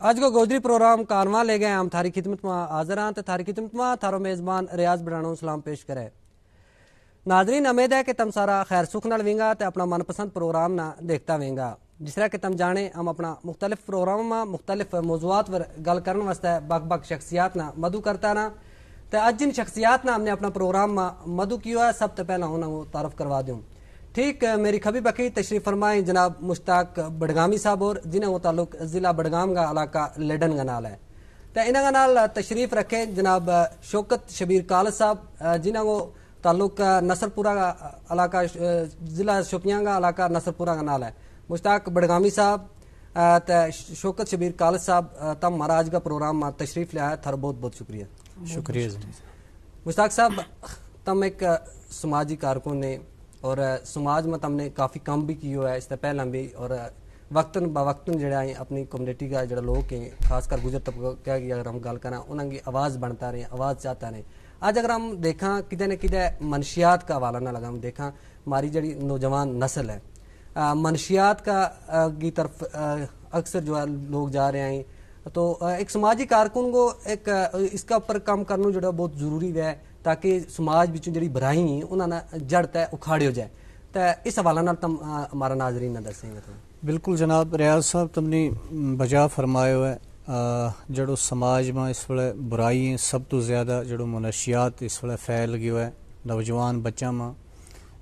آج کو گودری پروگرام کارواں لے گئے ہم تھاری خدمت میں حاضر ہیں تھاری خدمت میں تھارو میزبان ریاض بڑھانو سلام پیش کرے. ناظرین امید ہے کہ تم سارا خیر سکھ نال وینگا تے اپنا من پسند پروگرام نہ دیکھتا وینگا. جس طرح کہ تم جانے ہم اپنا مختلف پروگرام میں مختلف موضوعات پر گل کرنے واسطے بک شخصیات نہ مدعو کرتا نا تے اج جن شخصیات نہ ہم نے اپنا پروگرام میں مدعو کیا ہے سب تو پہلا انہوں کو تعارف کروا دوں. ٹھیک میری کھبی بکی تشریف فرمائیں جناب مشتاق بڑگامی صاحب اور جنہیں وہ تعلق ضلع بڑگام کا علاقہ لیڈن کا نال ہے. تو انہوں کا نال تشریف رکھے جناب شوکت شبیر کالج صاحب جنہیں وہ تعلق نصرپورہ کا علاقہ ضلع شوپیاں کا علاقہ نصرپورہ کا نال ہے. مشتاق بڑگامی صاحب شوکت شبیر کالج صاحب تم ہمارا آج کا پروگرام میں تشریف لیا ہے تھر بہت بہت شکریہ. شکریہ مشتاق صاحب تم ایک سماجی کارکن نے اور سماج میں تم نے کافی کام بھی کیا ہے اس سے پہلے بھی اور وقتاً بوقتاً جڑا ہے اپنی کمیونٹی کا جڑا لوگ ہیں خاص کر گزر طبقہ کی اگر ہم گل کریں انہوں کی آواز بنتا رہے آواز چاہتا رہے. آج اگر ہم دیکھاں کدے نہ کدے منشیات کا حوالہ نہ لگا ہم دیکھاں ہماری جڑی نوجوان نسل ہے منشیات کا کی طرف اکثر جو ہے لوگ جا رہے ہیں. تو ایک سماجی کارکن کو ایک اس کا اوپر کام کرنا جو بہت ضروری ہے تاکہ سماج بچوں جڑی برائی ہیں انہوں نے جڑ تے اکھاڑی ہو جائے. تو اس حوالے نال تم ہمارا ناظرین نہ دسیں گے. بالکل جناب ریاض صاحب تم نے بجا فرمایا ہے جڑو سماج میں اس ویلے برائی ہیں سب تو زیادہ جڑو منشیات اس ویلے پھیل گیا ہے نوجوان بچوں میں.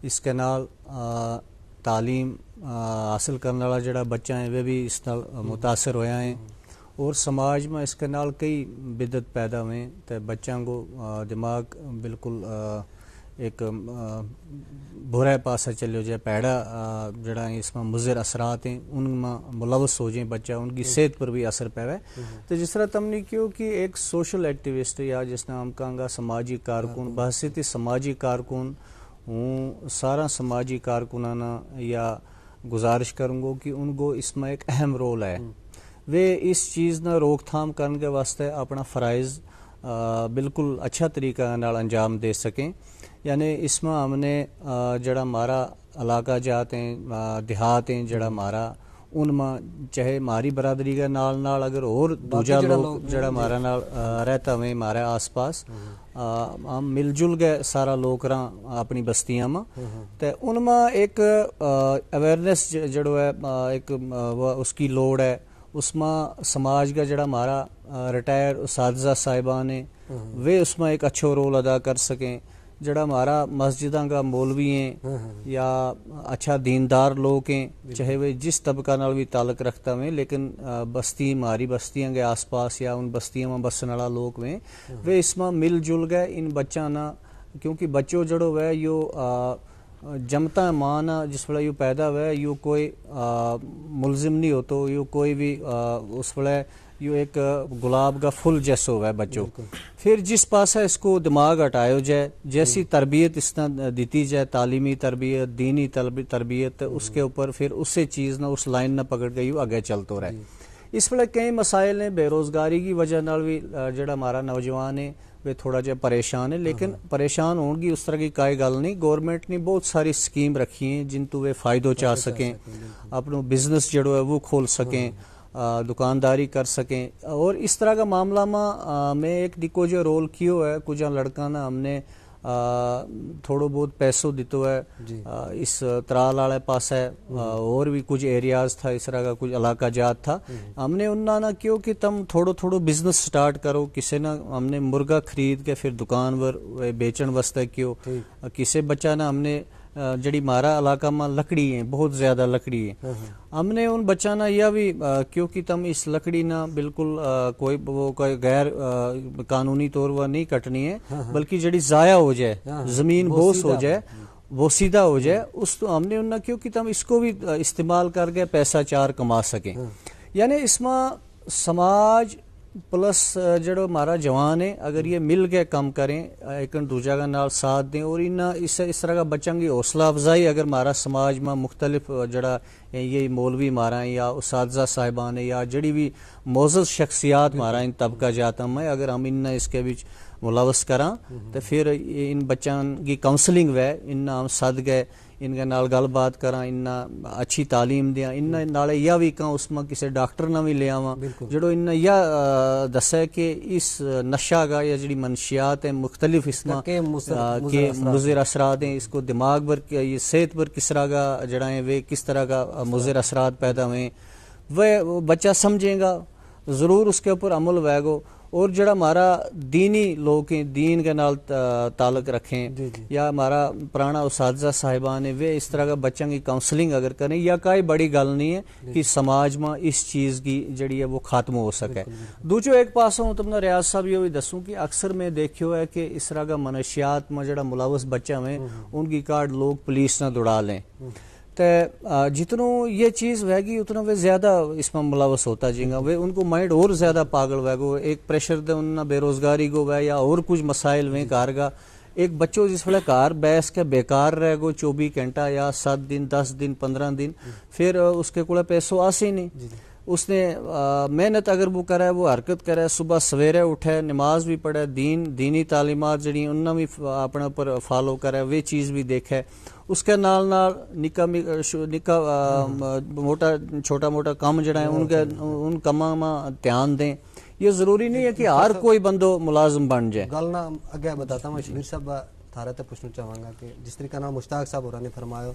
اس کے نال تعلیم حاصل کرنے والا جڑا بچہ ہے وہ بھی اس نال متاثر ہویا ہیں اور سماج میں اس کے نال کئی بدعت پیدا ہوئے تو بچوں کو دماغ بالکل ایک برے پاسا چلے جائے پیڑا جڑا اس میں مضر اثرات ہیں ان میں ملوث ہو جائیں بچہ ان کی صحت پر بھی اثر پہ ہے. تو جس طرح تم نے کیوں کہ ایک سوشل ایکٹیوسٹ یا جس نے ہم کہاں گا سماجی کارکن بحثیت سماجی کارکن ہوں سارا سماجی کارکنانہ یا گزارش کروں گا کہ ان کو اس میں ایک اہم رول ہے. وہ اس چیز نہ روک تھام کرنے کے واسطے اپنا فرائض بالکل اچھا طریقہ نال انجام دے سکیں. یعنی اس میں ہم نے جڑا ہمارا علاقہ جات ہیں دیہات ہیں جڑا ہمارا ان میں چاہے ہماری برادری کا نال اگر اور دوجا لوگ جڑا ہمارا نال رہتا ہوئے ہمارے آس پاس ہم مل جل گئے سارا لوگ رہاں اپنی بستیاں میں تو ان میں ایک اویئرنیس جڑو ہے ایک اس کی لوڑ ہے. اس میں سماج کا جڑا ہمارا ریٹائر اساتذہ صاحبان ہیں وہ اس میں ایک اچھا رول ادا کر سکیں. جڑا ہمارا مسجدوں کا مولوی ہیں یا اچھا دیندار لوگ ہیں چاہے وہ جس طبقہ نال بھی تعلق رکھتا ہوئے لیکن بستی ہماری بستیاں کے آس پاس یا ان بستیوں میں بسن والا لوگ ہوئے وہ اس میں مل جل گئے ان بچوں نہ کیونکہ بچوں جڑو ہے یو جمتا ماں نہ جس ویلے یو پیدا ہوا ہے یو کوئی ملزم نہیں ہوتا یو کوئی بھی اس ویلے یو ایک گلاب کا پھول جیسا ہوا ہے بچوں. پھر جس پاسا اس کو دماغ ہٹایا جائے جیسی تربیت اس نے دیتی جائے تعلیمی تربیت دینی تربیت اس کے اوپر پھر اسی چیز نہ اس لائن نہ پکڑ کے یو آگے چلتا رہے. اس ویلے کئی مسائل ہیں بے روزگاری کی وجہ نال بھی جڑا ہمارا نوجوان ہے وہ تھوڑا جہا پریشان ہے لیکن پریشان ہون گی اس طرح کی کوئی گل نہیں. گورنمنٹ نے بہت ساری سکیم رکھی ہیں جن تو وہ فائدہ چاہ سکیں اپنا بزنس جڑو ہے وہ کھول سکیں دکانداری کر سکیں. اور اس طرح کا معاملہ میں ایک ڈکو جو رول کیو ہے کچھ لڑکا نا ہم نے تھوڑا بہت پیسوں دیتو ہے اس ترال والے پاس ہے اور بھی کچھ ایریاز تھا اس طرح کا کچھ علاقہ جات تھا ہم نے انہوں نے کیوں کہ تم تھوڑا بزنس سٹارٹ کرو. کسی نے ہم نے مرغا خرید کے پھر دکان ور بیچن واسطے کیوں کسی بچہ نے ہم نے جڑی مارا علاقہ میں لکڑی ہیں بہت زیادہ لکڑی ہے ہم نے ان بچہ نہ یا بھی کیونکہ تم اس لکڑی نہ بالکل کوئی غیر قانونی طور پر نہیں کٹنی ہے بلکہ جڑی ضائع ہو جائے زمین بوس ہو جائے وہ سیدھا ہو جائے اس تو ہم نے ان کیونکہ تم اس کو بھی استعمال کر کے پیسہ چار کما سکیں. یعنی اس میں سماج پلس جڑو ہمارا جوان ہے اگر یہ مل کے کام کریں ایک دوجا کا نال ساتھ دیں اور اس طرح کا بچوں کی حوصلہ افزائی اگر ہمارا سماج میں مختلف جڑا یہ مولوی مارا ہیں یا اساتذہ صاحبان ہیں یا جڑی بھی معزز شخصیات مارا ان طبقہ جاتا میں اگر ہم ان اس کے بیچ ملوث کراں تے پھر ان بچوں کی کاؤنسلنگ وے انہاں ہم سد گئے ان کے نال گل بات کراں انہاں اچھی تعلیم دیاں انہاں نالے یا بھی کہاں اس میں کسی ڈاکٹر نہ بھی لے آواں جڑو انہاں یا دسے کہ اس نشہ کا یا جڑی منشیات ہیں مختلف اس میں کہ مضر اثرات ہیں اس کو دماغ پر یہ صحت پر کس طرح کا جڑا ہے وہ کس طرح کا مضر اثرات پیدا ہوئے وہ بچہ سمجھے گا ضرور اس کے اوپر عمل ہوئے گا اور جڑا ہمارا دینی لوگ ہیں دین کے نال تعلق رکھیں یا ہمارا پرانا اساتذہ صاحبان ہیں وہ اس طرح کا بچوں کی کاؤنسلنگ اگر کریں یا کوئی بڑی گل نہیں ہے کہ سماج میں اس چیز کی جڑی ہے وہ ختم ہو سکے دوسرو ایک پاسوں ہوں تم نے ریاض صاحب یہ بھی دسوں کہ اکثر میں دیکھو ہے کہ اس طرح کا منشیات میں جڑا ملوث بچہ ہیں ان کی کارڈ لوگ پولیس نہ دوڑا لیں تو جتنوں یہ چیز ہوئے گی اتنا وہ زیادہ اس میں ملوث ہوتا جائے گا وہ ان کو مائنڈ اور زیادہ پاگل ہوئے گا ایک پریشر دے انہیں بے روزگاری کو ہوئے یا اور کچھ مسائل ہوئے کار کا ایک بچوں جس وقت کار بیس کے بیکار رہ گو 24 گھنٹہ یا 7 دن 10 دن 15 دن پھر اس کے کولے پیسوں آسے نہیں اس نے محنت اگر وہ کرے وہ حرکت کرے صبح سویرے اٹھے نماز بھی پڑھے دینی تعلیمات جڑی انہوں بھی اپنے اوپر فالو کرے وہ چیز بھی دیکھے اس کے نال نکا موٹا چھوٹا موٹا کام جڑا ہے ان کاموں میں دھیان دیں یہ ضروری نہیں ہے کہ ہر کوئی بندو ملازم بن جائے گل نہ اگے بتاتا ہوں شبیر صاحب تھارے تے پوچھنا چاہوں گا کہ جس طریقے نال مشتاق صاحب اور نے فرمایا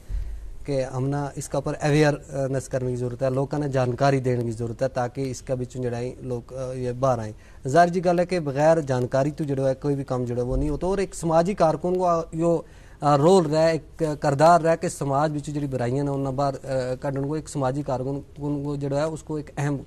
کہ ہم نا اس کا پر اویئرنیس کرنے کی ضرورت ہے لوگوں نے جانکاری دینے کی ضرورت ہے تاکہ اس کا بچوں جڑائی لوگ یہ باہر آئیں ظاہر جی گل ہے کہ بغیر جانکاری تو جڑا ہے کوئی بھی کام جڑا وہ نہیں ہوتا اور ایک سماجی کارکن کو یہ رول رہا ہے ایک کردار رہا ہے کہ سماج بچوں جڑی برائیاں نے انہاں باہر کڈن کو ایک سماجی کارکن کو جڑا ہے اس کو ایک اہم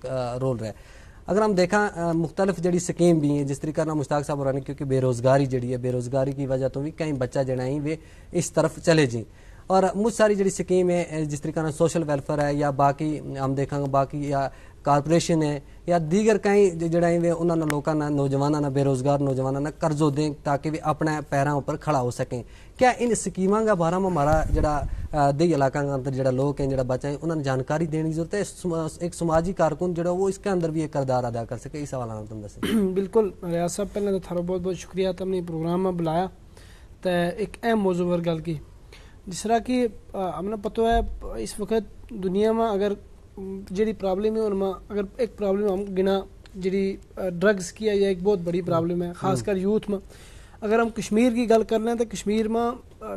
رول رہا ہے اگر ہم دیکھیں مختلف جڑی سکیم بھی ہیں جس طریقے مشتاق صاحب اور کیونکہ بے روزگاری جڑی ہے بے روزگاری کی وجہ تو بھی کئی بچہ جڑا ہیں وہ اس طرف چلے جائیں اور مجھ ساری جڑی سکیم ہے جس طریقے سوشل ویلفیئر ہے یا باقی ہم دیکھیں گے باقی یا کارپوریشن ہے یا دیگر کئی جڑا ہیں انہوں نے لوگوں نے نوجوانوں نے بے روزگار نوجوانوں نے قرضوں دیں تاکہ وہ اپنے پیراں اوپر کھڑا ہو سکیں کیا ان سکیموں کا بارے میں ہمارا جڑا دیہی علاقہ کے اندر جڑا لوگ ہیں جڑا بچہ ہیں انہوں نے جانکاری دینے کی ضرورت ہے ایک سماجی کارکن جڑا وہ اس کے اندر بھی ایک کردار ادا کر سکے اس حوالے تم دسیں بالکل ریاض صاحب پہلے تو تھارا بہت بہت شکریہ تم نے پروگرام میں بلایا تو ایک اہم موضوع پر گل کی جس طرح کہ ہم نے پتہ ہے اس وقت دنیا میں اگر جڑی پرابلم ہے ان میں اگر ایک پرابلم ہم گنا جڑی ڈرگز کی ہے یہ ایک بہت بڑی پرابلم ہے خاص کر یوتھ میں اگر ہم کشمیر کی گل کر لیں تو کشمیر میں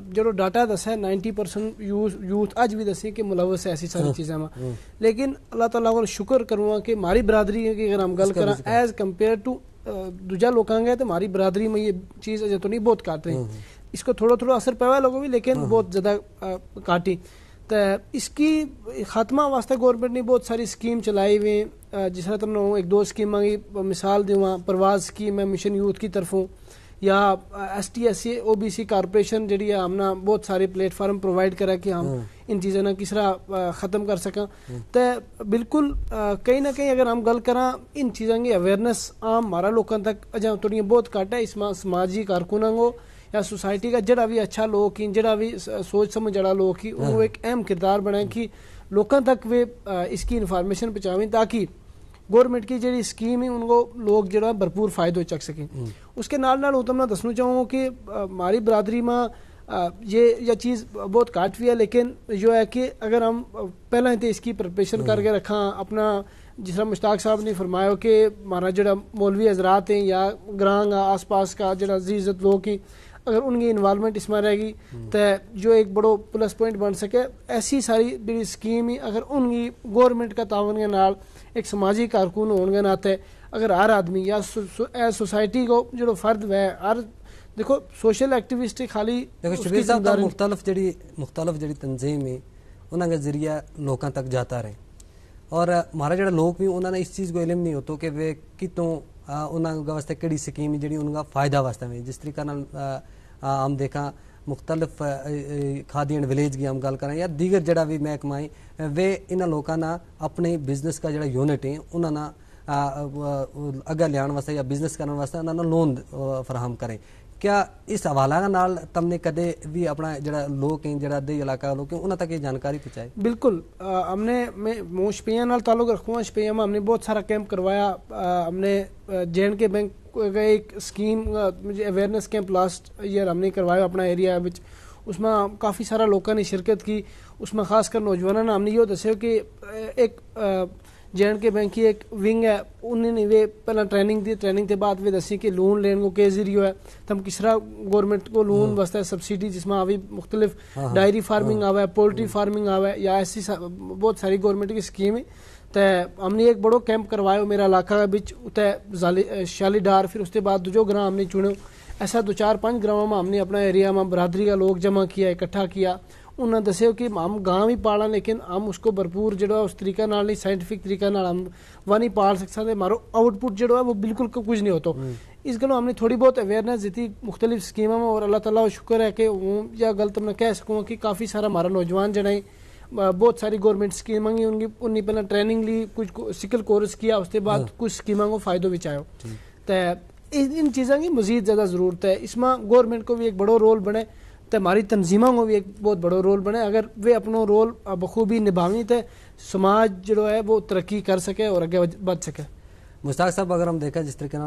جو ڈاٹا دس ہے 90% یوتھ اج بھی دسی کہ ملوث ہے ایسی ساری چیزیں میں لیکن اللہ تعالیٰ کو شکر کروں کہ ہماری برادری کی اگر ہم گل کریں ایز کمپیئر ٹو دوجا لوکاں گئے تو ہماری برادری میں یہ چیز اجے تو نہیں بہت کاٹ رہی اس کو تھوڑا تھوڑا اثر پایا لوگوں بھی لیکن بہت زیادہ کاٹی تو اس کی خاتمہ واسطے گورنمنٹ نے بہت ساری اسکیم چلائی ہوئی جس طرح تم نے ایک دو اسکیموں کی مثال دوں پرواز اسکیم ہے مشن یوتھ کی طرفوں یا S T S C O B C corporation جڑی ہے ہم نے بہت سارے پلیٹ فارم پرووائڈ کرا کہ ہم ان چیزوں نے کس طرح ختم کر سکیں تو بالکل کہیں نہ کہیں اگر ہم گل کریں ان چیزوں کی اویئرنیس عام ہمارا لوگوں تک اجا تھوڑی بہت گھٹ ہے اس میں سماجی کارکنوں کو یا سوسائٹی کا جڑا بھی اچھا لوگ ہیں جڑا بھی سوچ سمجھ جڑا لوگ ہی وہ ایک اہم کردار بنائیں کہ لوگوں تک وہ اس کی انفارمیشن پہنچاویں تاکہ گورنمنٹ کی جڑی اسکیم ہے ان کو لوگ جڑا بھرپور فائدہ چک سکیں اس کے نال نال میں دسنا چاہوں کہ ہماری برادری میں یہ چیز بہت کاٹ ہوئی ہے لیکن جو ہے کہ اگر ہم پہلے تو اس کی پریپریشن کر کے رکھاں اپنا جس طرح مشتاق صاحب نے فرمایا کہ ہمارا جڑا مولوی حضرات ہیں یا گراں آس پاس کا جڑا عزت لوگ ہیں اگر ان کی انوالومنٹ اس میں رہے گی تو جو ایک بڑو پلس پوائنٹ بن سکے ایسی ساری بڑی اسکیم ہی اگر ان کی گورنمنٹ کا تعاون کے نال ایک سماجی کارکن ہونے کے ناطے اگر ہر آدمی یا سوسائٹی کو جو فرد ہے ہر دیکھو سوشل ایکٹیوسٹ خالی شبیر صاحب مختلف جڑی تنظیم ہے انہوں کے ذریعہ لوگوں تک جاتا رہے اور ہمارا جڑا لوگ بھی انہوں نے اس چیز کو علم نہیں ہوتا کہ وہ کتوں انہوں واسطے کہڑی سکیم جڑی ان کا فائدہ واسطے میں جس طریقے ہم دیکھا مختلف کھادی اینڈ ولیج کی ہم گل کریں یا دیگر جڑا بھی محکمہ ہے وہ انہوں لوگوں نے اپنے بزنس کا جڑا یونٹ ہے انہوں نے اگے لیا واسطے یا بزنس کرنے واسطے انہوں نے لون فراہم کریں کیا اس حوالہ نال تم نے کدے بھی اپنا جڑا لوگ ہیں جڑا دیہی علاقہ لوگ ہیں انہوں تک یہ جانکاری پہنچائی؟ بالکل ہم نے شپیاں نال تعلق رکھوں شپیاں میں ہم نے بہت سارا کیمپ کروایا ہم نے جے اینڈ کے بینک ایک اسکیم مجھے اویئرنیس کیمپ لاسٹ ایئر ہم نے کروایا اپنا ایریا وچ، اس میں کافی سارا لوگوں نے شرکت کی. اس میں خاص کر نوجوانوں نے ہم نے یہ دسیا کہ ایک JNK بینک کی ایک ونگ ہے، انہوں نے وہ پہلے ٹریننگ دی، ٹریننگ کے بعد وہ دسی کہ لون لین کو کے ذریعے ہے تم کس طرح گورنمنٹ کو لون واسطے سبسڈی جس میں آوی مختلف ڈائری فارمنگ آوا ہے، پولٹری فارمنگ آوا ہے، یا ایسی بہت ساری گورنمنٹ کی اسکیم ہے. تو ہم نے ایک بڑو کیمپ کروایا میرا علاقہ بچ شالی ڈار، پھر اس کے بعد جو گراں ہم نے چنے، ایسا 2-4-5 گراؤں میں ہم نے اپنا ایریا میں برادری کا لوگ جمع کیا، اکٹھا کیا. انہوں نے دسے کہ ہم گاں بھی پالا لیکن ہم اس کو بھرپور جڑا اس طریقہ نال نہیں، سائنٹیفک طریقہ نال ہم وہ نہیں پال سکتے، ہمارا آؤٹ پٹ جڑا ہے وہ بالکل کچھ نہیں ہوتا. اس گلوں ہم نے تھوڑی بہت اویئرنیس دیتی مختلف اسکیموں میں، اور اللہ تعالیٰ کا شکر ہے کہ یا غلط میں کہہ سکوں کہ کافی سارا ہمارا نوجوان جڑا بہت ساری گورنمنٹ اسکیمیں انہیں پہلے ٹریننگ لی، کچھ سکل کورس کیا، اس کے بعد کچھ اسکیموں کو فائدہ بچایا. تو ان چیزوں کی مزید زیادہ ضرورت ہے. اس میں گورنمنٹ کو بھی ایک بڑا رول بنے، تو ہماری تنظیموں کو بھی ایک بہت بڑا رول بنے. اگر وہ اپنا رول بخوبی نبھاویں تو سماج جو ہے وہ ترقی کر سکے اور آگے بڑھ سکے. مشتاق صاحب اگر ہم دیکھیں جس طریقے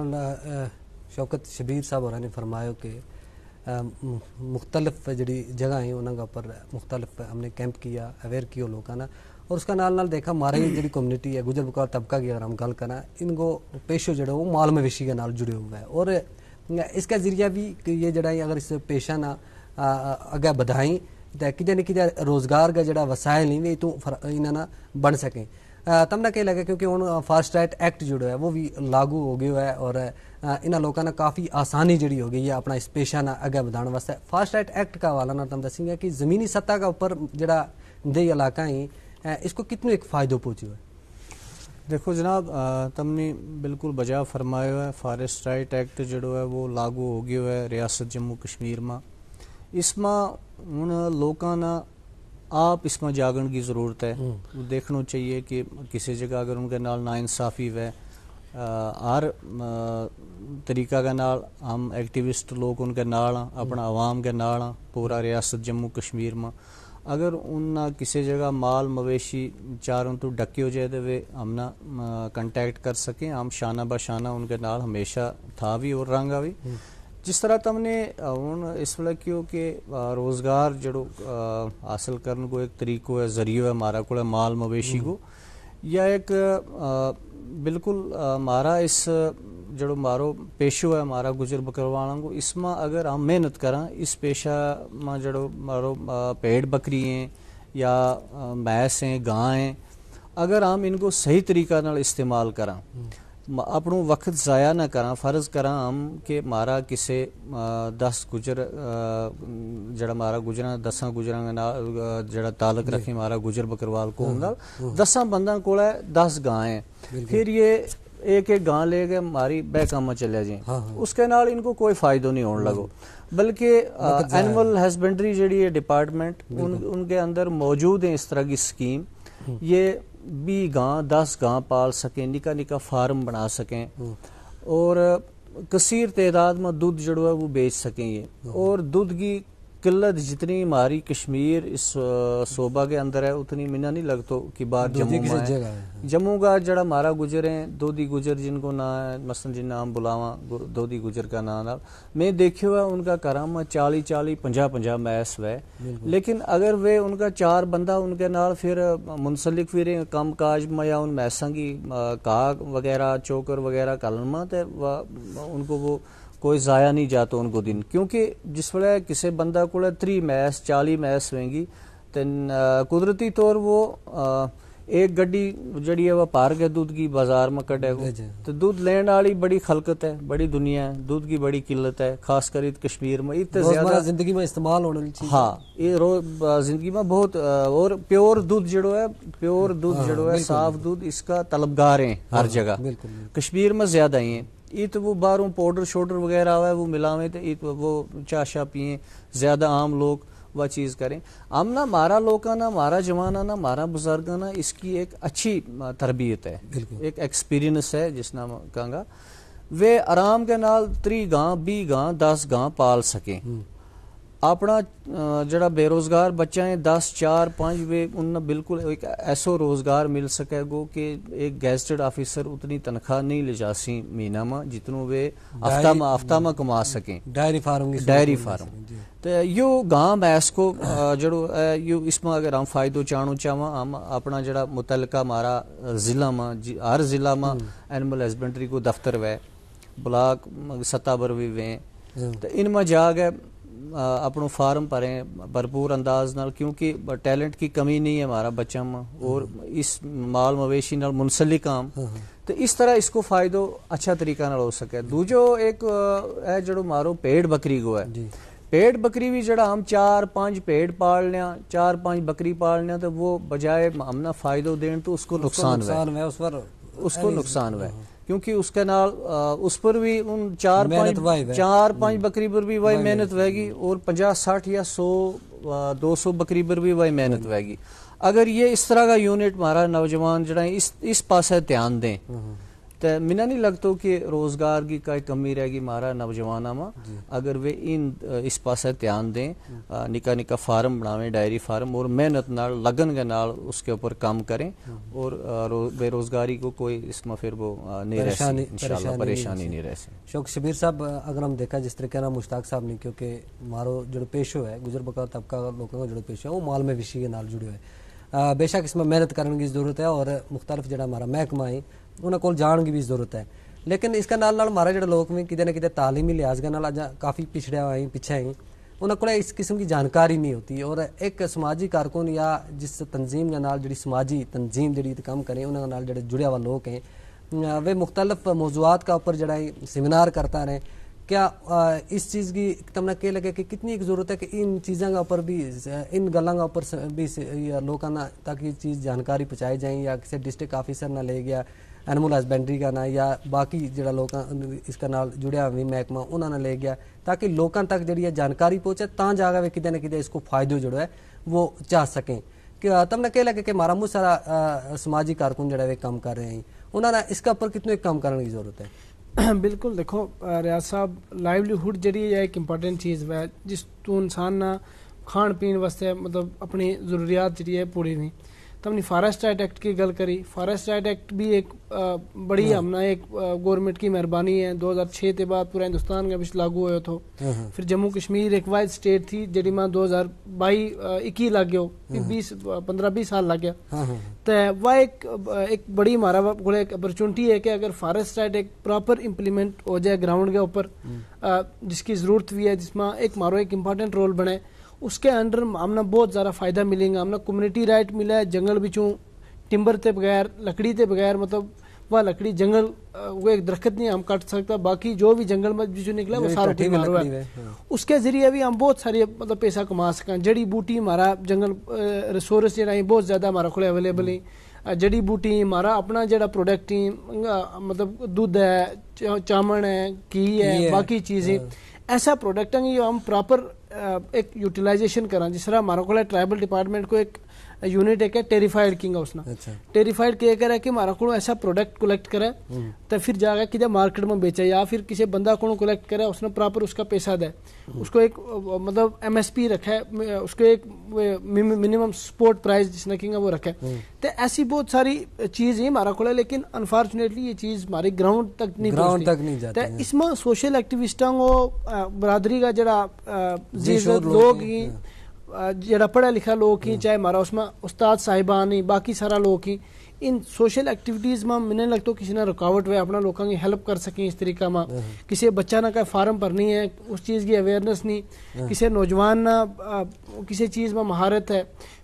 شوکت شبیر صاحب اور نے فرمایا کہ مختلف جڑی جگہ ہیں انہوں پر مختلف ہم نے کیمپ کیا، اویئر کیا لوگوں نے، اور اس کا نال دیکھا ہماری جڑی کمیونٹی ہے گجر بکار طبقہ کی اگر ہم گل کریں، ان کو پیشو جڑا وہ مال مویشی کے نال جڑے ہوئے ہیں، اور اس کا ذریعہ بھی کہ یہ جڑا اگر اس پیشہ نہ اگے بدھائیں تو کدے نہ کدے روزگار کا جڑا وسائل نہیں تو انہاں بن سکیں. تم نہ کہ لگے کیونکہ ہوں فاسٹ رائٹ ایکٹ جڑا ہے وہ بھی لاگو ہو گیا ہے، اور انہاں لوگوں نے کافی آسانی جڑی ہو گئی ہے اپنا اس پیشہ نہ اگے بدھانے واسطے. فاسٹ رائٹ ایکٹ کا حوالہ نہ تم دسیں گے کہ زمینی سطح کا اوپر جڑا دیہی علاقہ ہیں اس کو کتنے ایک فائدہ پہنچے ہوئے؟ دیکھو جناب، تم نے بالکل بجا فرمایا ہے. فارسٹ رائٹ ایکٹ جڑو ہے وہ لاگو ہو گیا ہے ریاست جموں کشمیر میں. اس میں ہوں لوگوں نے آپ اس میں جاگن کی ضرورت ہے. دیکھنا چاہیے کہ کسی جگہ اگر ان کے نال ناانصافی ہے، ہر طریقہ کے نال ہم ایکٹیوسٹ لوگ ان کے نال اپنا عوام کے نال پورا ریاست جموں کشمیر میں. اگر ان کسی جگہ مال مویشی چاروں تو ڈکے ہو جائے تو وہ ہم نہ کنٹیکٹ کر سکیں. ہم شانہ بشانہ ان کے نال ہمیشہ تھا بھی اور رنگا بھی. جس طرح تم نے ہوں اس وقت کیوں کہ روزگار جڑو حاصل کرنے کو ایک طریقہ ہے، ذریعہ ہے ہمارا کو مال مویشی کو، یا ایک بالکل ہمارا اس جڑو مارو پیشو ہے ہمارا گجر بکروالوں کو، اس میں اگر ہم محنت کریں اس پیشہ میں جڑو مارو پیڑ بکری ہیں یا بھینس ہیں گاں ہیں، اگر ہم ان کو صحیح طریقہ نال استعمال کریں، اپنوں وقت ضائع نہ کریں. فرض کریں ہم کہ مارا کسے 10 گجر جڑا مارا گجرا 10 گجراں جڑا تعلق رکھیں مارا گجر بکروال کو ہوں گا 10 بندہ کو 10 گاں، پھر یہ ایک گاں لے کے ہماری بے کام چلے جائیں، اس کے نال ان کو کوئی فائدہ نہیں ہونے لگو. بلکہ اینول ہسبینڈری جڑی ہے ڈپارٹمنٹ ان کے اندر موجود ہیں اس طرح کی اسکیم، یہ 20 گاں 10 گاں پال سکیں، نکا نکا فارم بنا سکیں اور کثیر تعداد میں دودھ جڑوا ہے وہ بیچ سکیں یہ. اور دودھ کی قلت جتنی ہماری کشمیر اس صوبہ کے اندر ہے اتنی منا نہیں لگتا کہ بار جموں میں ہے. جموں کا جڑا ہمارا گجر ہیں دودھی گجر جن کو نہ ہے مثلا جن نام بلاواں دودھی گجر کا نام میں دیکھے ہوا ان کا کرام 40-50 میس ہے. لیکن اگر وہ ان کا 4 بندہ ان کے نال پھر منسلک پھر کام کاج میں یا ان میساں کی کاغ وغیرہ چوکر وغیرہ کلمہ تو ان کو وہ کوئی ضائع نہیں جاتا ان کو دن. کیونکہ جس وقت کسی بندہ کو 30 میس 40 میس ہوئیں گی تو قدرتی طور وہ ایک گڈی جڑی ہے وہ پار کے دودھ کی بازار میں کٹے گا تو دودھ لین والی بڑی خلقت ہے، بڑی دنیا ہے، دودھ کی بڑی قلت ہے خاص کر کشمیر میں. زیادہ زندگی میں استعمال ہونے چاہیے. ہاں یہ زندگی میں بہت اور پیور دودھ جڑو ہے، پیور دودھ جڑو ہے صاف دودھ اس کا طلبگار ہیں ہر جگہ. کشمیر میں زیادہ ہی ہیں. تو وہ باہروں پاؤڈر شوڈر وغیرہ ہوا ہے وہ ملاویں تو وہ چاہ شاہ پئیں، زیادہ عام لوگ وہ چیز کریں. ہم نہ ہمارا لوگاں نہ ہمارا جوانہ نہ ہمارا بزرگاں نہ اس کی ایک اچھی تربیت ہے، ایک ایکسپیرینس ہے جس نام کہاں گا وہ آرام کے نال 30 گاں 20 گاں 10 گاں پال سکیں. اپنا جڑا بے روزگار بچہ ہیں 10 4 5 وے ان بالکل ایک ایسو روزگار مل سکے گو کہ ایک گیزٹڈ آفیسر اتنی تنخواہ نہیں لے جاسی مہینہ میں جتنوں وہ ہفتہ میں کما سکیں ڈائری فارم تو یو گاں بیس کو جڑو یو اس میں اگر ہم فائدہ چاہنا چاہواں ہم اپنا جڑا متعلقہ ہمارا ضلع میں ہر ضلع میں اینیمل ہسبینڈری کو دفتر وے بلاک سطح پر بھی ویں تو ان میں جا گئے اپنا فارم بھریں بھرپور انداز نال کیونکہ ٹیلنٹ کی کمی نہیں ہے ہمارا بچہ میں اور اس مال مویشی نال منسلک کام تو اس طرح اس کو فائدہ اچھا طریقہ نال ہو سکے دوجو ایک ہے جڑو مارو پیڑ بکری کو ہے پیڑ بکری بھی جڑا ہم 4-5 پیڑ پال لیا 4-5 بکری پال لیا تو وہ بجائے ہم نہ فائدہ دین تو اس کو نقصان ہے کیونکہ اس کے نال اس پر بھی ان 4-5 بکری پر بھی وہی محنت ہوئے گی اور 50-60 یا 100-200 بکری پر بھی وہی محنت ہوئے گی. اگر یہ اس طرح کا یونٹ ہمارا نوجوان جڑا اس پاسے دھیان دیں تو منا نہیں لگتا کہ روزگار کی کوئی کمی رہے گی ہمارا نوجوانوں میں اگر وہ اس پاسے دھیان دیں نکا نکا فارم بناویں ڈائری فارم اور محنت نال لگن کے نال اس کے اوپر کام کریں اور بے روزگاری کو کوئی اس میں پھر وہ نہیں رہ سکے انشاءاللہ پریشانی نہیں رہ سکے. شوق شبیر صاحب اگر ہم دیکھا جس طریقے نا مشتاق صاحب نے کیونکہ مارو جو پیشو ہے گزر بکا طبقہ لوگوں کا جو پیشو ہے وہ مال مویشی کے نال جڑے ہوئے بے شک اس میں محنت کرنے کی ضرورت ہے اور مختلف جڑا ہمارا محکمہ ہے انہوں کو جان کی بھی ضرورت ہے لیکن اس کا نال ہمارا جڑا لوگ بھی کتے نہ کتے تعلیمی لحاظ کے نال کافی پچھڑے ہوئے پیچھے ہیں انہوں کو اس قسم کی جانکاری نہیں ہوتی اور ایک سماجی کارکن یا جس تنظیم کے نال جڑی سماجی تنظیم جڑی کام کریں انہوں نال جڑے جڑے ہوا لوگ ہیں وہ مختلف موضوعات کا اوپر جڑا سیمینار کرتا رہے کیا اس چیز کی تمنا کہ لگے کہ کتنی ایک ضرورت ہے کہ ان چیزوں کا اوپر بھی ان گلوں کا اوپر بھی لوگوں نے تاکہ یہ چیز جانکاری پہنچائی جائیں یا کسی ڈسٹرکٹ آفیسر نہ لے گیا اینیمل ہسبینڈری کا نہ یا باقی جڑا لوگ اس کا نال جڑیا ہوئی محکمہ انہوں نے لے گیا تاکہ لوگوں تک جڑی جانکاری پہنچے تاں جاگا وہ کتے نہ کتے اس کو فائدہ جڑا ہے وہ چاہ سکیں کہ تم نے کہ لگے کہ ہمارا بہت سارا سماجی کارکن جڑا وہ کام کر رہے ہیں انہوں نے اس کا اوپر کتنے کام کرنے کی ضرورت ہے. بالکل دیکھو ریاض صاحب لائیولیہڈ جڑی ہے ایک امپورٹنٹ چیز ہے جس تو انسان نہ کھان پین واسطے مطلب اپنی ضروریات جڑی ہے پوری نہیں تو ہم نے فارسٹ رائٹ ایکٹ کی گل کری. فارسٹ رائٹ ایکٹ بھی ایک بڑی ہم نے ایک گورنمنٹ کی مہربانی ہے 2006 کے بعد پورا ہندوستان کے بچ لاگو ہوئے تو پھر جموں کشمیر ایک واحد اسٹیٹ تھی جڑی میں 2022-21 لگ گیا 15-20 سال لگ گیا تو وہ ایک بڑی ہمارا ایک اپرچونٹی ہے کہ اگر فارسٹ رائٹ ایک پراپر امپلیمنٹ ہو جائے گراؤنڈ کے اوپر جس کی ضرورت بھی ہے جس میں ایک مارو ایک امپورٹنٹ رول بنے اس کے انڈر ہم نے بہت زیادہ فائدہ ملیں گا. ہم نے کمیونٹی رائٹ ملا ہے جنگل بچوں ٹمبر تے بغیر لکڑی تے بغیر مطلب وہ لکڑی جنگل وہ ایک درخت نہیں ہم کٹ سکتا باقی جو بھی جنگل میں جو نکلا وہ سارا ٹھیک مارو ہے اس کے ذریعے بھی ہم بہت ساری مطلب پیسہ کما سکیں. جڑی بوٹی ہمارا جنگل ریسورس جڑا ہے بہت زیادہ ہمارا کھلے اویلیبل ہیں جڑی بوٹی ہمارا اپنا جڑا پروڈکٹ مطلب دودھ ہے چامن ہے گھی ہے باقی چیزیں ایسا پروڈکٹ ہیں جو ہم پراپر ایک یوٹیلائزیشن کریں. جس طرح ہمارا کو ٹرائبل ڈپارٹمنٹ کو ایک یونٹ ہے کہ ٹیریفائڈ کنگ اس نے ٹیریفائڈ کیا کرے کہ ہمارا کو ایسا پروڈکٹ کلیکٹ کرے تو پھر جا کے کدھر مارکیٹ میں بیچے یا پھر کسی بندہ کو کلیکٹ کرے اس نے پراپر اس کا پیسہ دے اس کو ایک مطلب ایم ایس پی رکھے اس کو ایک منیمم سپورٹ پرائز جس نے کہا وہ رکھے. تو ایسی بہت ساری چیز ہیں ہمارا کو لیکن انفارچونیٹلی یہ چیز ہماری گراؤنڈ تک نہیں جاتی. اس میں سوشل ایکٹیوسٹاں کو برادری کا جڑا لوگ ہی جڑا پڑھا لکھا لوگ ہی چاہے ہمارا اس میں استاد صاحبان ہی باقی سارا لوگ ہی ان سوشل ایکٹیویٹیز میں مجھے لگتا کسی نے رکاوٹ ہوئے اپنا لوگوں کی ہیلپ کر سکیں اس طریقہ میں کسی بچہ نہ کا فارم بھرنی ہے اس چیز کی اویئرنیس نہیں کسی نوجوان نہ کسی چیز میں مہارت ہے.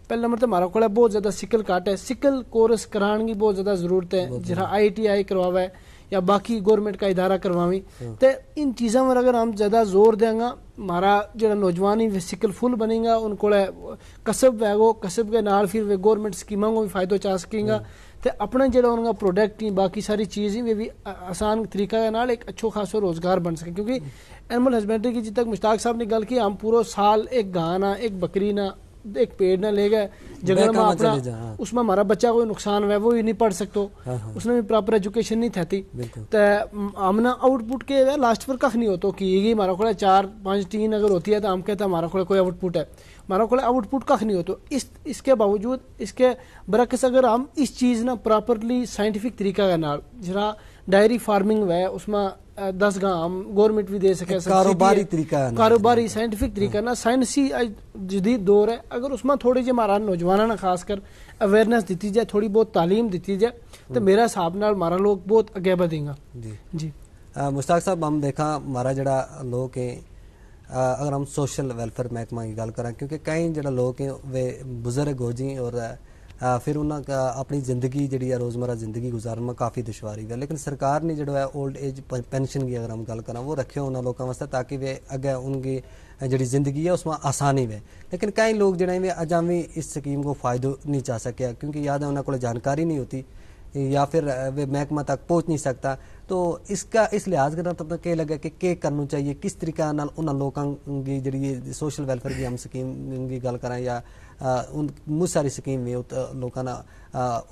پہلا نمبر تو ہمارا کو بہت زیادہ سکل کاٹ ہے سکل کورس کران کی بہت زیادہ ضرورت ہے جہاں ITI کرواوا ہے یا باقی گورنمنٹ کا ادارہ کرواویں تو ان چیزوں پر اگر ہم زیادہ زور دیں گا ہمارا جڑا نوجوان ہی سکل فل بنے گا ان کو کسب ہے وہ کسب کے نال پھر وہ گورنمنٹ اسکیموں کو بھی فائدہ چاہ سکیں گا تو اپنا جڑا ان کا پروڈکٹ باقی ساری چیزیں وہ بھی آسان طریقہ کے نال ایک اچھو خاصو روزگار بن سکے. کیونکہ اینیمل ہسبینڈری کی جب تک مشتاق صاحب نے گل کی ہم پورا سال ایک گانا ایک بکری نہ ایک پیڑ نہ لے گئے جگہ میں اپنا اس میں ہمارا بچہ کوئی نقصان ہوا وہ بھی نہیں پڑھ سکتو اس نے بھی پراپر ایجوکیشن نہیں تھتی تو ہم آؤٹ پٹ کے لاسٹ پر کخ نہیں ہوتا کہ یہ ہمارا کو 4-5 ٹین اگر ہوتی ہے تو ہم کہتے ہیں ہمارا کو کوئی آؤٹ پٹ ہے, ہمارا کو آؤٹ پٹ کخ نہیں ہوتا. اس کے باوجود اس کے برعکس اگر ہم اس چیز نہ پراپرلی سائنٹیفک طریقہ کا نال جرا ڈائری فارمنگ ہے اس میں 10 گاں ہم گورنمنٹ بھی دے سکے کاروباری طریقہ کاروباری سائنٹیفک طریقہ نا سائنسی جدید دور ہے اگر اس میں تھوڑی جی ہمارا نوجوانوں نے خاص کر اویئرنیس دیتی جائے تھوڑی بہت تعلیم دیتی جائے تو میرا حساب نال ہمارا لوگ بہت اگے بڑھیں گا. جی مشتاق صاحب ہم دیکھا ہمارا جڑا لوگ ہیں اگر ہم سوشل ویلفیئر محکمہ کی گل کریں کیونکہ کئی جڑا لوگ ہیں وہ بزرگ ہو جی اور پھر انہوں کا اپنی زندگی جڑی ہے روزمرہ زندگی گزارن میں کافی دشواری ہے لیکن سرکار نے جڑا ہے اولڈ ایج پینشن کی اگر ہم گل کریں وہ رکھے انہوں لوگوں واسطے تاکہ وہ اگے ان کی جڑی زندگی ہے اس میں آسانی ہے لیکن کئی لوگ جڑے ہیں اجاں بھی اس سکیم کو فائدہ نہیں چاہ سکے کیونکہ یاد ہے انہوں کو جانکاری نہیں ہوتی یا پھر وہ محکمہ تک پہنچ نہیں سکتا. تو اس کا اس لحاظ کرنا تو کہ لگا کہ کرنا چاہیے کس طریقے انہوں لوگوں کی جڑی سوشل ویلفیئر کی ہم سکیم کی گل کریں یا بہت ساری سکیم میں لوگوں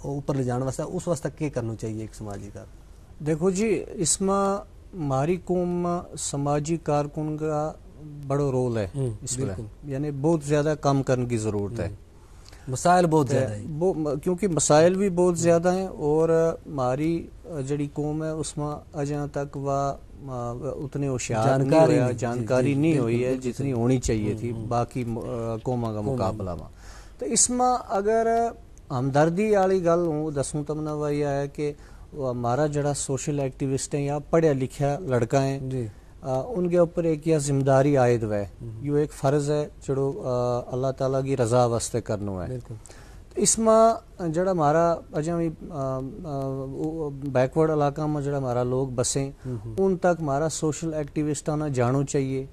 اوپر لے جانے واسطے اس واسطے کیا کرنا چاہیے ایک سماجی کا. دیکھو جی اس میں ہماری قوم سماجی کارکن کا بڑا رول ہے اس میں یعنی بہت زیادہ کام کرنے کی ضرورت ہے. مسائل بہت زیادہ ہیں کیونکہ مسائل بھی بہت زیادہ ہیں اور ہماری جڑی قوم ہے اس میں اجاں تک وہ اتنے ہوشیار جانکاری نہیں ہوئی ہے جتنی ہونی چاہیے تھی باقی قوموں کا مقابلہ میں. تو اس میں اگر ہمدردی والی گل ہوں دسوں تمنا وہ یہ ہے کہ ہمارا جڑا سوشل ایکٹیوسٹ ہیں یا پڑھیا لکھیا لڑکا ہیں ان کے اوپر ایک یہ ذمہ داری عائد ہے یہ ایک فرض ہے جڑو اللہ تعالیٰ کی رضا واسطے کرنا ہے. اس میں جڑا ہمارا اجاں بھی بیکورڈ علاقہ میں جڑا ہمارا لوگ بسیں ان تک ہمارا سوشل ایکٹیوسٹ آنا جانو چاہیے.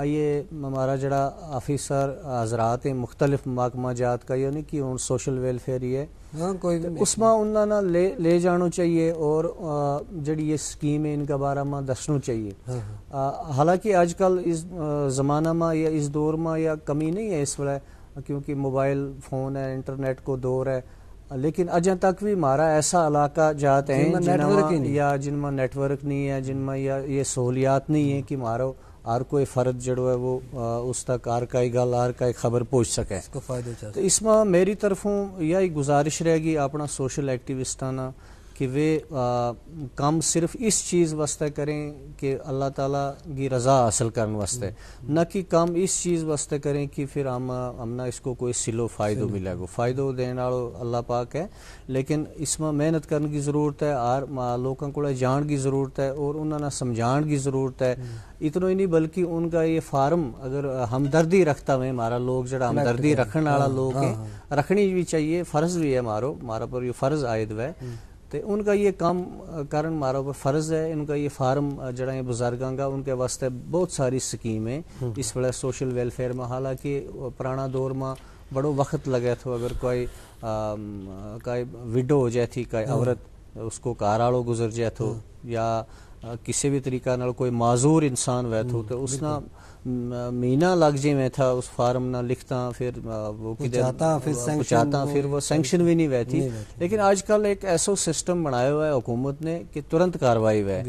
یہ ہمارا جڑا آفیسر حضرات ہیں مختلف محکمہ جات کا یعنی کہ ان سوشل ویلفیئر ہی ہے اس میں انہوں نے لے جانو چاہیے اور جڑی یہ سکیم ہے ان کا بارے میں دسنا چاہیے. حالانکہ آج کل اس زمانہ میں یا اس دور میں یا کمی نہیں ہے اس وقت کیونکہ موبائل فون ہے انٹرنیٹ کو دور ہے لیکن اجاں تک بھی ہمارا ایسا علاقہ جات ہیں جن میں نیٹ ورک نہیں ہے جن میں یہ سہولیات نہیں ہیں کہ ہمارا ہر کوئی فرد جڑو ہے وہ اس تک ہر کئی گل ہر کئی خبر پہنچ سکے. تو اس میں میری طرفوں یہی گزارش رہے گی اپنا سوشل ایکٹیوسٹانا کہ وہ کام صرف اس چیز واسطے کریں کہ اللہ تعالیٰ کی رضا حاصل کرنے واسطے نہ کہ کام اس چیز واسطے کریں کہ پھر ہم نہ اس کو کوئی سلو فائدہ ملے گا. فائدہ دینے والا اللہ پاک ہے لیکن اس میں محنت کرنے کی ضرورت ہے اور لوگوں کو جان کی ضرورت ہے اور انہوں نے سمجھان کی ضرورت ہے. اتنا ہی نہیں بلکہ ان کا یہ فارم اگر ہمدردی رکھتا ہے ہمارا لوگ جڑا ہمدردی رکھنے والا لوگ ہیں رکھنی بھی چاہیے فرض بھی ہے ہمارا پر یہ فرض عائد ہے تو ان کا یہ کام کرن ہمارا اوپر فرض ہے. ان کا یہ فارم جڑا ہے بزرگاں کا ان کے واسطے بہت ساری سکیمیں اس وقت سوشل ویلفیئر میں حالانکہ پرانا دور میں بڑو وقت لگا تھا اگر کوئی وڈو ہو جائے تھی کوئی عورت اس کو کاراڑو گزر جائے تو یا کسی بھی طریقہ نال کوئی معذور انسان ہوئے تو اس نا مہینہ لگ جائے میں تھا اس فارم نہ لکھتا پھر وہ پہنچاتا پھر وہ سینکشن بھی نہیں ہوئی تھی. لیکن آج کل ایک ایسا سسٹم بنایا ہوا ہے حکومت نے کہ ترنت کاروائی ہوئے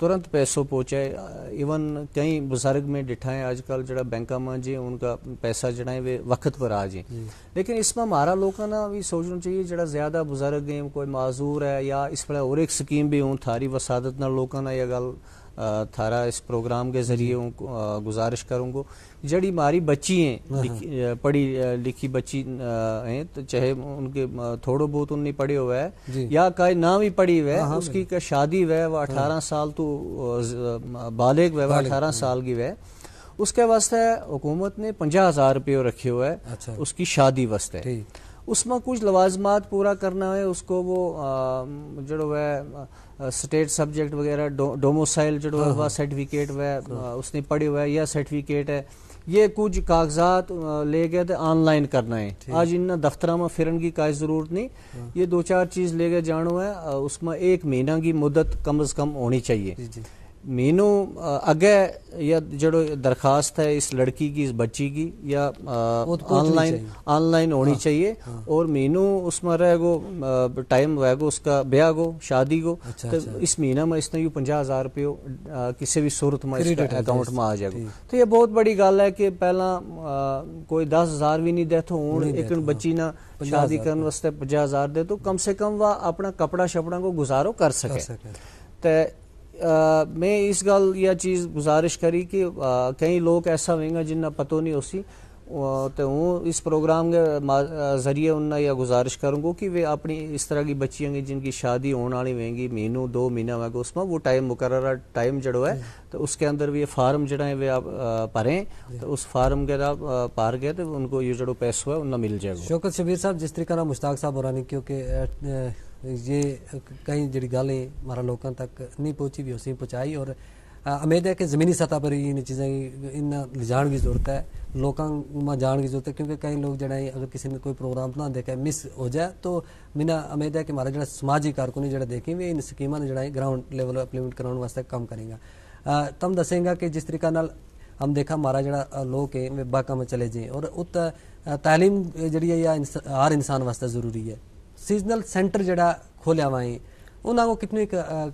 ترنت پیسوں پہنچائے. ایون کئی بزرگ میں ڈٹھائیں آج کل جڑا بینکا میں جی ان کا پیسہ جڑا ہے وہ وقت پر آ جائیں. لیکن اس میں ہمارا لوگوں نے بھی سوچنا چاہیے جڑا زیادہ بزرگ ہیں کوئی معذور ہے یا اس پر اور ایک سکیم بھی ہوں تھاری وسادت نہ لوگوں نے یہ گل تھارا اس پروگرام کے ذریعے گزارش کروں گا جڑی ہماری بچی ہیں پڑھی لکھی بچی ہیں تو چاہے ان کے تھوڑا بہت ان نے پڑھے ہوئے ہے یا کوئی نہ بھی پڑھی ہوئے اس کی شادی ہوئے وہ 18 سال تو بالغ ہوئے وہ 18 سال کی ہوئے اس کے واسطے حکومت نے 50,000 روپے رکھے ہوئے اس کی شادی واسطے. اس میں کچھ لوازمات پورا کرنا ہے اس کو وہ جڑو ہے اسٹیٹ سبجیکٹ وغیرہ ڈوموسائل جڑو ہے وہ سرٹیفکیٹ ہے اس نے پڑھی ہوا ہے یا سرٹیفکیٹ ہے یہ کچھ کاغذات لے گئے تو آن لائن کرنا ہے. آج ان دفتروں میں پھرن کی کوئی ضرورت نہیں یہ 2-4 چیز لے گئے جانو ہے اس میں 1 مہینہ کی مدت کم از کم ہونی چاہیے. مینو اگے یا جڑو درخواست ہے اس لڑکی کی اس بچی کی یا آن لائن ہونی چاہیے اور مینو اس میں رہے گو ٹائم ہوئے گو اس کا بیاہ گو شادی گو اس مہینہ میں اس نے 50,000 روپیے کسی بھی صورت میں اس کا اکاؤنٹ میں آ جائے گا. تو یہ بہت بڑی گل ہے کہ پہلا کوئی 10,000 بھی نہیں دے تو ہوں ایک بچی نہ شادی کرنے واسطے 50,000 دے تو کم سے کم وہ اپنا کپڑا شپڑا کو گزارو کر سکے. تو میں اس گل یہ چیز گزارش کری کہ کئی لوگ ایسا ہوئیں گا جنہیں پتہ نہیں ہوسی تو ہوں اس پروگرام کے ذریعے انہیں یہ گزارش کروں گا کہ وہ اپنی اس طرح کی بچیاں گی جن کی شادی ہونے والی ہوئیں گی مہینوں 2 مہینہ ہوئے گا اس میں وہ ٹائم مقررہ ٹائم جڑو ہے تو اس کے اندر بھی یہ فارم جڑا ہے وہ بھریں تو اس فارم کے پار گئے تو ان کو یہ جڑو پیسہ ہے انہیں مل جائے گا. شوکت شبیر صاحب جس طریقہ مشتاق صاحب ہورانی کیونکہ یہ کئی جڑی گالیں ہمارا لوگوں تک نہیں پہنچی بھی اسی پہنچائی اور امید ہے کہ زمینی سطح پر ان چیزیں ان لے جان کی ضرورت ہے لوگوں میں جان کی ضرورت ہے کیونکہ کئی لوگ جڑا اگر کسی نے کوئی پروگرام نہ دیکھا مس ہو جائے تو میرا امید ہے کہ ہمارا جڑا سماجی کارکنی جڑا دیکھیں بھی ان سکیموں نے جڑا گراؤنڈ لیول امپلیمنٹ کرانے واسطے کام کریں گا. تم دسیں گا کہ جس طریقہ نال ہم دیکھا ہمارا جڑا لوگ ہے وہ باقا میں چلے جائیں اور ات تعلیم جڑی ہے یہ ہر انسان واسطے ضروری ہے. سیزنل سینٹر جڑا کھولیا ہوا ہے انہوں کو کتنے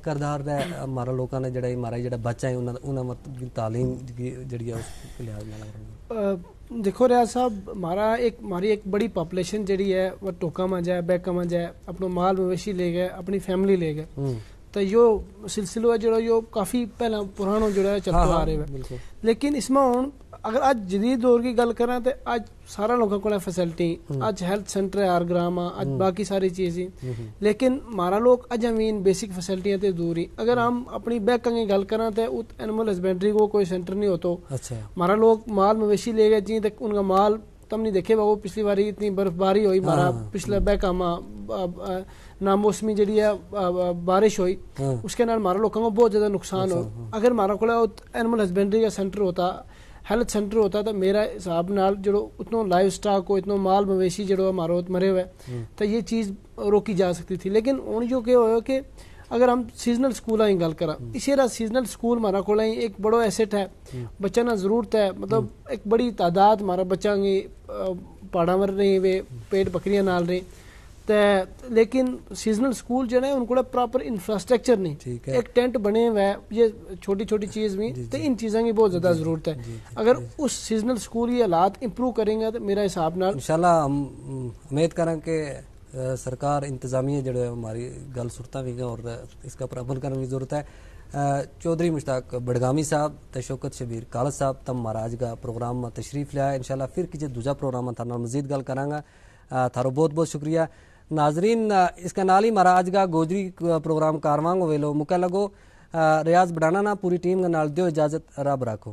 کردار ہے ہمارا لوگوں نے جڑا ہمارا جڑا بچہ ہے انہوں تعلیم جڑی ہے اس کے لحاظ دیکھو ریاض صاحب ہماری ایک بڑی پاپولیشن جڑی ہے وہ ٹوکا میں جائے بیکا میں جائے اپنا مال مویشی لے گئے اپنی فیملی لے گئے تو یہ سلسلہ ہے جڑا یہ کافی پہلا پرانا جڑا ہے چلتا آ رہا ہے. لیکن اس میں ہوں اگر آج جدید دور کی گل کریں تو آج سارا لوگوں کو فیسلٹی آج ہیلتھ سینٹر ہے ہر گرام آج باقی ساری چیزیں لیکن ہمارا لوگ اج ہمیں بیسک فیسلٹیاں تے دور ہی. اگر ہم اپنی بیکوں کی گل کریں تو اینیمل ہسبینڈری کو کوئی سینٹر نہیں ہوتا. ہمارا لوگ مال مویشی لے گئے جی ان کا مال تم نہیں دیکھے وہ پچھلی باری اتنی برف باری ہوئی ہمارا پچھلا بیکا ناموسمی جڑی ہے بارش ہوئی اس کے نال ہمارا لوگوں کو بہت زیادہ نقصان ہو. اگر ہمارا کو اینیمل ہسبینڈری کا سینٹر ہوتا ہیلتھ سینٹر ہوتا تو میرا حساب نال جڑو اتنا لائف سٹاک ہو اتنا مال مویشی جڑو ہمارا مرے ہوئے تو یہ چیز روکی جا سکتی تھی. لیکن ہوں جو کہ ہوا کہ اگر ہم سیزنل سکول کی گل کریں اسی طرح سیزنل سکول ہمارا کو ایک بڑا ایسٹ ہے بچہ نہ ضرورت ہے مطلب ایک بڑی تعداد ہمارا بچہ کی پہاڑوں میں رہی ہوئے پیٹ بکریاں نال رہی لیکن سیزنل سکول جو ہے ان کو پراپر انفراسٹرکچر نہیں ایک ٹینٹ بنے ہوئے ہے یہ چھوٹی چھوٹی چیز بھی تو ان چیزوں کی بہت زیادہ ضرورت ہے. اگر اس سیزنل سکول یہ حالات امپروو کریں گے تو میرا حساب نال انشاءاللہ ہم امید کریں کہ سرکار انتظامیہ جڑے ہماری گل سنتا بھی گا اور اس کا پر عمل کرنے کی ضرورت ہے. چودھری مشتاق بڑگامی صاحب تے شوکت شبیر کالج صاحب تم ہمارا آج کا پروگرام میں تشریف لیا ہے. انشاءاللہ پھر کسی دوسرا پروگرام میں تھا مزید گل کرانگا. تھارو بہت بہت شکریہ ناظرین. اس کا نال ہی ہمارا آج کا گوجری پروگرام کاروانگ ویلو مکہ لگو. ریاض بڑانا نا پوری ٹیم کا نال دیو اجازت رب رکھو.